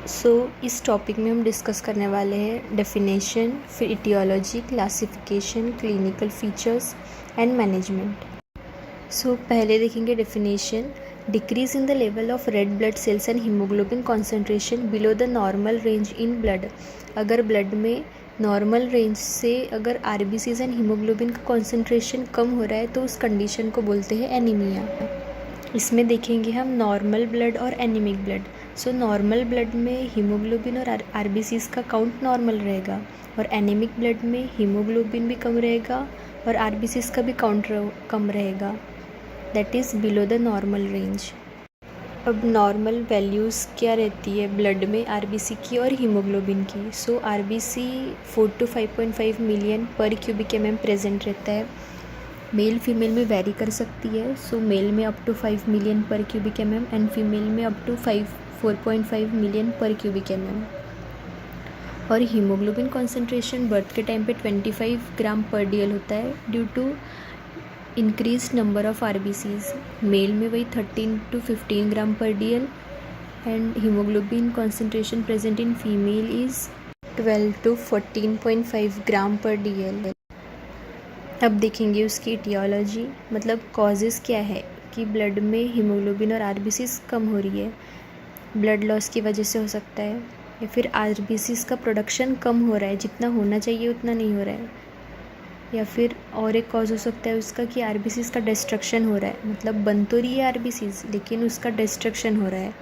सो इस टॉपिक में हम डिस्कस करने वाले हैं डेफिनेशन, फिर aetiology, classification, clinical features and management. So पहले देखेंगे definition. Decrease in the level of red blood cells and haemoglobin concentration below the normal range in blood. अगर ब्लड में नॉर्मल रेंज से अगर आरबीसीज एंड हीमोग्लोबिन का कॉन्सेंट्रेशन कम हो रहा है तो उस कंडीशन को बोलते हैं एनीमिया। इसमें देखेंगे हम नॉर्मल ब्लड और anaemic blood. So normal blood में हीमोग्लोबिन और आरबीसीज का काउंट नॉर्मल रहेगा और एनीमिक ब्लड में हीमोग्लोबिन भी कम रहेगा और आरबीसीज का भी काउंट कम रहेगा, that is below the normal range. अब नॉर्मल वैल्यूज़ क्या रहती है ब्लड में आरबीसी की और हीमोग्लोबिन की। So RBC 4 to 5.5 million per cubic mm present रहता है। मेल फीमेल में वेरी कर सकती है। सो मेल में up to 5 million per cubic mm and female में up to 4.5 million per cubic mm. और हीमोग्लोबिन कॉन्सेंट्रेशन बर्थ के टाइम पे 25 ग्राम पर डीएल होता है due to increase number of RBCs. Male में वही 13 to 15 gram per DL and haemoglobin concentration present in female is 12 to 14.5 gram per DL. अब देखेंगे उसकी इटियोलॉजी, मतलब कॉजेज़ क्या है कि ब्लड में हीमोग्लोबिन और आरबीसीज कम हो रही है। ब्लड लॉस की वजह से हो सकता है या फिर आरबीसीज का प्रोडक्शन कम हो रहा है, जितना होना चाहिए उतना नहीं हो रहा है। या फिर और एक कॉज हो सकता है उसका कि आरबीसीज का डिस्ट्रक्शन हो रहा है, मतलब बन तो रही है आरबीसीज लेकिन उसका डिस्ट्रक्शन हो रहा है।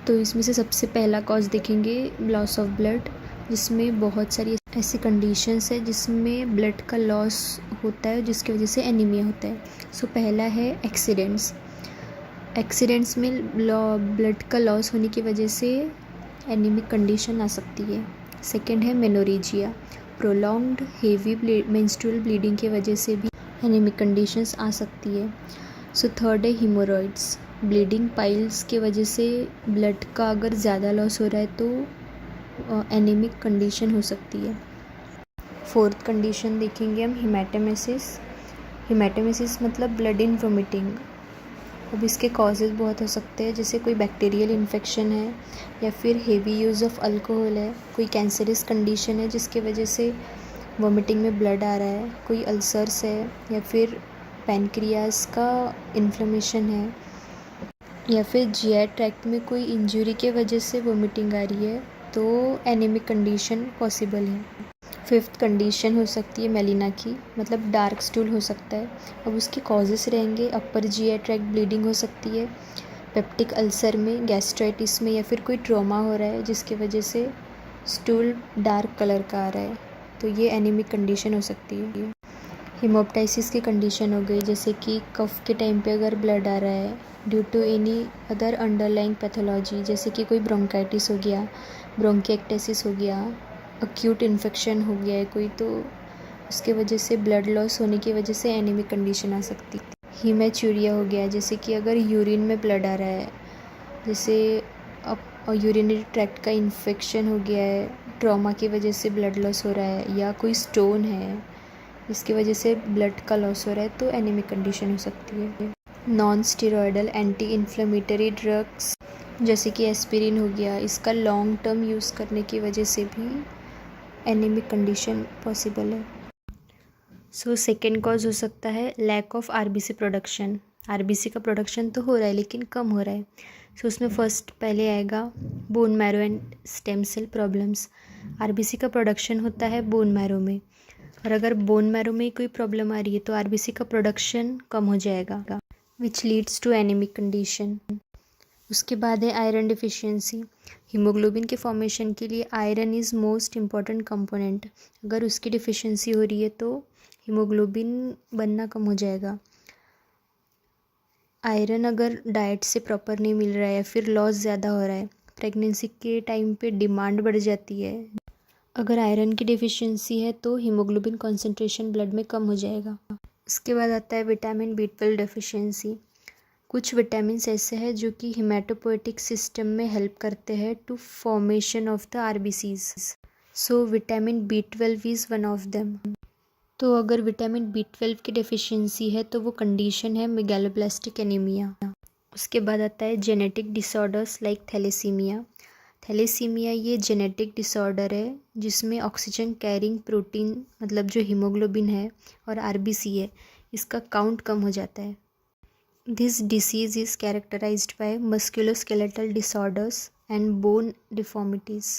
तो इसमें से सबसे पहला कॉज देखेंगे लॉस ऑफ ब्लड, जिसमें बहुत सारी ऐसी कंडीशंस है जिसमें ब्लड का लॉस होता है जिसकी वजह से एनीमिया होता है। सो पहला है एक्सीडेंट्स। एक्सीडेंट्स में ब्लड का लॉस होने की वजह से एनीमिक कंडीशन आ सकती है। सेकंड है menorrhagia. Prolonged heavy menstrual bleeding की वजह से भी एनीमिक कंडीशंस आ सकती है। सो थर्ड है हीमोरॉइड्स। ब्लीडिंग पाइल्स की वजह से ब्लड का अगर ज़्यादा लॉस हो रहा है तो एनीमिक कंडीशन हो सकती है। फोर्थ कंडीशन देखेंगे हम हिमेटेमेसिस। हिमेटेमेसिस मतलब ब्लड इन वोमिटिंग। अब इसके कॉजेज़ बहुत हो सकते हैं, जैसे कोई बैक्टीरियल इन्फेक्शन है या फिर हेवी यूज़ ऑफ अल्कोहल है, कोई कैंसरस कंडीशन है जिसके वजह से वोमिटिंग में ब्लड आ रहा है, कोई अल्सर्स है या फिर पैनक्रियाज का इन्फ्लेमेशन है या फिर जीआई ट्रैक्ट में कोई इंजरी के वजह से वोमिटिंग आ रही है तो एनीमिक कंडीशन पॉसिबल है। फिफ्थ कंडीशन हो सकती है मेलिना की, मतलब डार्क स्टूल हो सकता है। अब उसके कॉजेस रहेंगे अपर जीआई ट्रैक्ट ब्लीडिंग हो सकती है, पेप्टिक अल्सर में, गैस्ट्राइटिस में या फिर कोई ट्रॉमा हो रहा है जिसकी वजह से स्टूल डार्क कलर का आ रहा है, तो ये एनीमिक कंडीशन हो सकती है। हिमोप्टाइसिस की कंडीशन हो गई, जैसे कि कफ के टाइम पे अगर ब्लड आ रहा है due to any other underlying pathology, जैसे कि कोई ब्रोंकाइटिस हो गया, ब्रोंकिएक्टेसिस हो गया, अक्यूट इन्फेक्शन हो गया है कोई, तो उसके वजह से ब्लड लॉस होने की वजह से एनीमिक कंडीशन आ सकती है। हीमेचूरिया हो गया, जैसे कि अगर यूरिन में ब्लड आ रहा है, जैसे अब यूरिनरी ट्रैक्ट का इन्फेक्शन हो गया है, ट्रॉमा की वजह से ब्लड लॉस हो रहा है, या कोई स्टोन है इसकी वजह से ब्लड का लॉस हो रहा है, तो एनीमिक कंडीशन हो सकती है। Non steroidal anti inflammatory drugs जैसे कि एस्पिरिन हो गया, इसका लॉन्ग टर्म यूज़ करने की वजह से भी एनीमिक कंडीशन पॉसिबल है। सो सेकेंड कॉज हो सकता है lack of RBC production. RBC का प्रोडक्शन तो हो रहा है लेकिन कम हो रहा है। सो उसमें फर्स्ट पहले आएगा bone marrow and stem cell problems. RBC का प्रोडक्शन होता है बोन मैरो में, और अगर बोन मैरो में कोई प्रॉब्लम आ रही है तो आरबीसी का प्रोडक्शन कम हो जाएगा, which leads to anaemic condition. उसके बाद है आयरन डिफिशियंसी। हीमोग्लोबिन के फॉर्मेशन के लिए iron is most important component. अगर उसकी डिफिशियंसी हो रही है तो हीमोग्लोबिन बनना कम हो जाएगा। आयरन अगर डाइट से प्रॉपर नहीं मिल रहा है या फिर लॉस ज़्यादा हो रहा है, प्रेगनेंसी के टाइम पे डिमांड बढ़ जाती है। अगर आयरन की डिफिशियंसी है तो हीमोग्लोबिन कॉन्सेंट्रेशन ब्लड में कम हो जाएगा। उसके बाद आता है विटामिन B12 डेफिशिएंसी। कुछ विटामिन ऐसे हैं जो कि हिमेटोपोएटिक सिस्टम में हेल्प करते हैं to formation of the RBCs. So vitamin B12 is one of them. तो अगर विटामिन B12 की डेफिशिएंसी है तो वो कंडीशन है मेगालोब्लास्टिक एनीमिया। उसके बाद आता है genetic disorders like thalassaemia. Thalassaemia ये जेनेटिक डिसऑर्डर है जिसमें ऑक्सीजन कैरिंग प्रोटीन मतलब जो हीमोग्लोबिन है और आरबीसी है इसका काउंट कम हो जाता है। This disease is characterised by musculoskeletal disorders and bone deformities.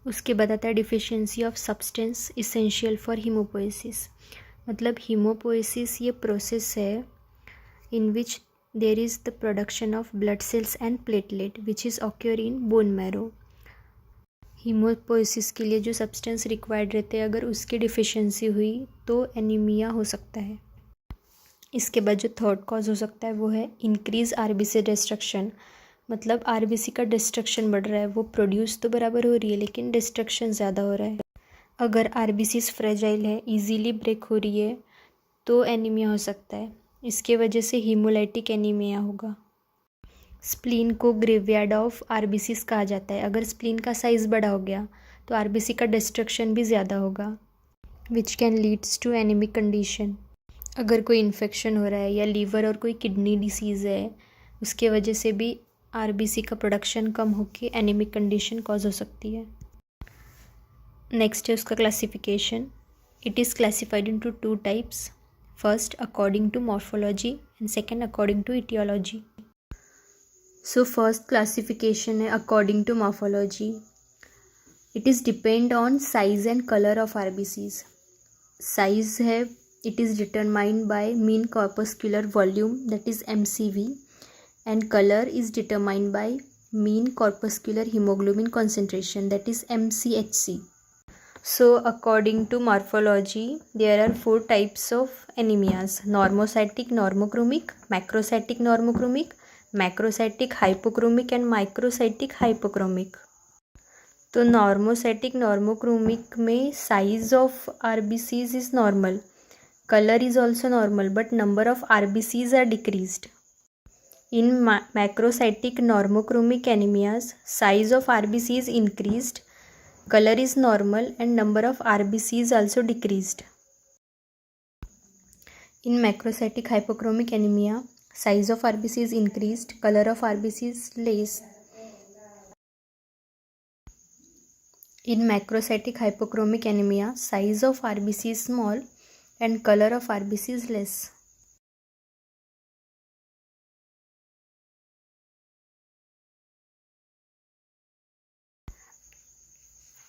उसके बाद आता है deficiency of substance essential for haemopoiesis. मतलब हीमोपोएसिस ये प्रोसेस है in which there is the production of blood cells and platelet which is occur in bone marrow। हीमोपोएसिस के लिए जो सब्सटेंस रिक्वायर्ड रहते हैं अगर उसकी डिफिशियंसी हुई तो एनीमिया हो सकता है। इसके बाद जो थर्ड कॉज हो सकता है वो है इंक्रीज आरबीसी डिस्ट्रक्शन। मतलब आरबीसी का डिस्ट्रक्शन बढ़ रहा है, वो प्रोड्यूस तो बराबर हो रही है लेकिन डिस्ट्रक्शन ज़्यादा हो रहा है। अगर आरबीसीज फ्रेजाइल है, इजीली ब्रेक हो रही है तो एनीमिया हो सकता है। इसके वजह से हीमोलाइटिक एनीमिया होगा। स्प्लीन को ग्रेवयार्ड ऑफ आरबीसीज कहा जाता है। अगर स्प्लीन का साइज़ बड़ा हो गया तो आरबीसी का डिस्ट्रक्शन भी ज़्यादा होगा which can leads to anaemic condition. अगर कोई इन्फेक्शन हो रहा है या लीवर और कोई किडनी डिसीज़ है उसके वजह से भी आरबीसी का प्रोडक्शन कम होकर एनीमिक कंडीशन कॉज हो सकती है। नेक्स्ट है उसका classification. It is classified into 2 types. First according to morphology and second according to etiology। So first classification है according to morphology। It is depend on size and color of RBCs। Size है it is determined by mean corpuscular volume that is MCV and color is determined by mean corpuscular hemoglobin concentration that is MCHC। So according to morphology there are 4 types of anemias: normocytic normochromic, macrocytic normochromic, macrocytic hypochromic and microcytic hypochromic। तो normocytic normochromic में size of RBCs is normal, color is also normal but number of RBCs are decreased। In macrocytic normochromic anemias size of RBC is increased, color is normal and number of RBC is also decreased। In macrocytic hypochromic anemia size of RBC is increased, color of RBC is less। In macrocytic hypochromic anemia size of RBC is small and color of RBC is less।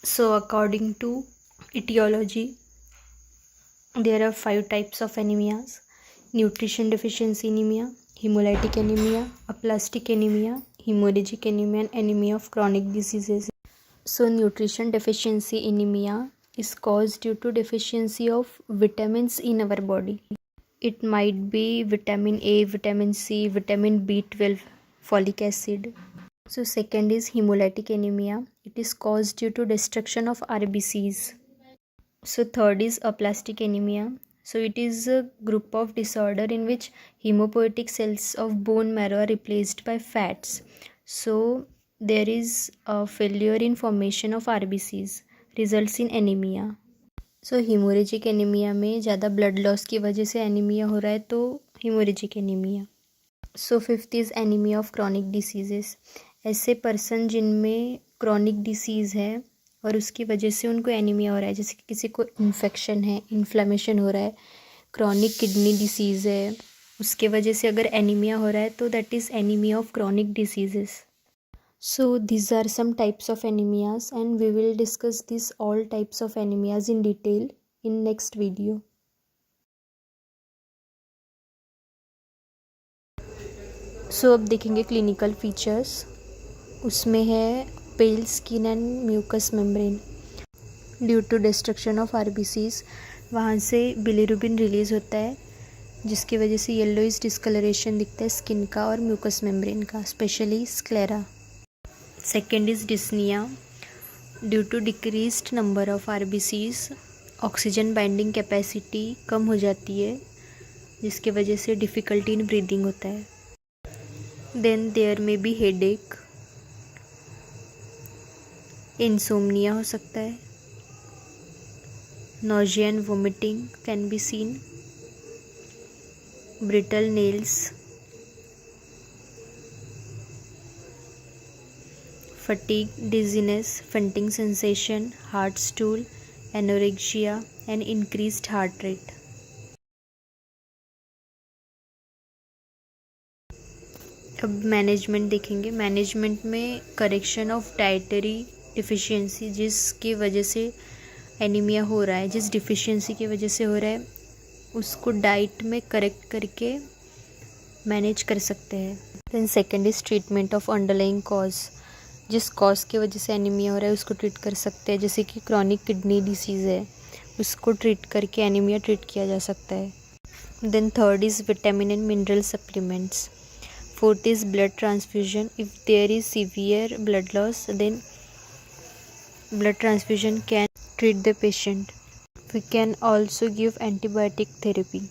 So according to etiology there are 5 types of anemias: nutrition deficiency anemia, hemolytic anemia, aplastic anemia, hemorrhagic anemia and anemia of chronic diseases। So nutrition deficiency anemia is caused due to deficiency of vitamins in our body। It might be vitamin A, vitamin C, vitamin B12, folic acid। So second is hemolytic anemia. It is caused due to destruction of RBCs। So third is aplastic anemia. So it is a group of disorder in which hemopoietic cells of bone marrow are replaced by fats। So there is a failure in formation of RBCs results in anemia। So hemorrhagic anemia में ज़्यादा blood loss की वजह से anemia हो रहा है तो hemorrhagic anemia। So fifth is anaemia of chronic diseases. ऐसे पर्सन जिनमें क्रॉनिक डिसीज़ है और उसकी वजह से उनको एनीमिया हो रहा है, जैसे कि किसी को इन्फेक्शन है, इन्फ्लेमेशन हो रहा है, क्रॉनिक किडनी डिसीज़ है, उसके वजह से अगर एनीमिया हो रहा है तो that is anaemia of chronic diseases. So these are some types of anaemias and we will discuss this all types of anaemias in detail in next video. So अब देखेंगे क्लिनिकल फीचर्स। उसमें है pale skin and mucous membrane. Due to destruction of RBCs वहाँ से bilirubin release होता है जिसकी वजह से येलोइश डिस्कलरेशन दिखता है स्किन का और म्यूकस मेम्ब्रेन का, specially sclera. Second is dyspnoea. Due to decreased number of RBCs oxygen binding capacity कम हो जाती है जिसकी वजह से डिफ़िकल्टी इन ब्रीदिंग होता है। देन देयर में बी हेडेक, इंसोम्निया हो सकता है, nausea and vomiting can be seen, brittle nails, fatigue, dizziness, fainting sensation, heart stool, anorexia and increased heart rate. अब मैनेजमेंट देखेंगे। मैनेजमेंट में करेक्शन ऑफ डाइटरी डिफिशियंसी, जिसकी वजह से एनीमिया हो रहा है, जिस डिफिशियंसी की वजह से हो रहा है उसको डाइट में करेक्ट करके मैनेज कर सकते हैं। Then second is treatment of underlying cause, जिस कॉज की वजह से एनीमिया हो रहा है उसको ट्रीट कर सकते हैं। जैसे कि क्रॉनिक किडनी डिसीज़ है, उसको ट्रीट करके एनीमिया ट्रीट किया जा सकता है। Then third is vitamin and mineral supplements. Fourth is blood transfusion. If there is severe blood loss then blood transfusion can treat the patient. We can also give antibiotic therapy.